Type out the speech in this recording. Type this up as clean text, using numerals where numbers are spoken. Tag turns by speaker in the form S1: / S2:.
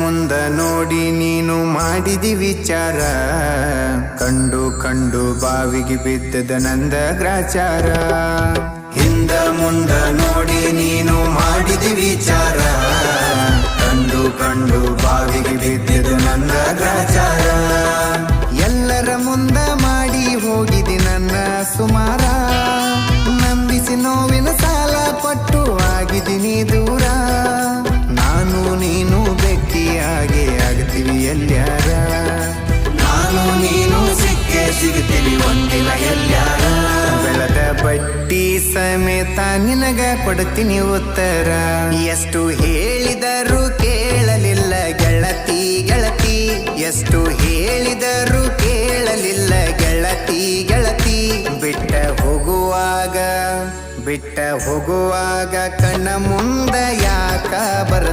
S1: ಮುಂದ ನೋಡಿ ನೀನು ಮಾಡಿದಿ ವಿಚಾರ, ಕಂಡು ಕಂಡು ಬಾವಿಗೆ ಬಿದ್ದದ ನಂದ ಗ್ರಾಚಾರ. ಹಿಂದ ಮುಂದ ನೋಡಿ ನೀನು ಮಾಡಿದಿ ವಿಚಾರ, ಕಂಡು ಕಂಡು ಬಾವಿಗೆ ಬಿದ್ದದ ನಂದ ಗ್ರಾಚಾರ. ಎಲ್ಲರ ಮುಂದ ಮಾಡಿ ಹೋಗಿದಿ ನನ್ನ ಸುಮಾರ, ನಂಬಿಸಿ ನೋವಿನ ಸಾಲ ಕೊಟ್ಟು ಆಗಿದ್ದೀನಿ ದೂರ. ನಾನು ನೀನು ಭೇಟಿಯಾಗೆ ಆಗ್ತೀವಿ ಎಲ್ಲ್ಯಾರ, ನಾನು ನೀನು ಸಿಕ್ಕೇ ಸಿಗ್ತೀವಿ ಒಂದಿನ ಎಲ್ಲ್ಯಾರ. ಬೆಳೆದ ಬಡ್ಡಿ ಸಮೇತ ನಿನಗ ಕೊಡ್ತೀನಿ ಉತ್ತರ, ಎಷ್ಟು ಹೇಳಿದರೂ ಕೇಳಲಿಲ್ಲ ಗೆಳತಿ ಗೆಳತಿ, ಎಷ್ಟು ಹೇಳಿದರೂ ಕೇಳಲಿಲ್ಲ ಗೆಳತಿ ಗೆಳತಿ. ಬಿಟ್ಟ ಹೋಗುವಾಗ ಕಣ್ಣ ಮುಂದ ಯಾಕ ಬರ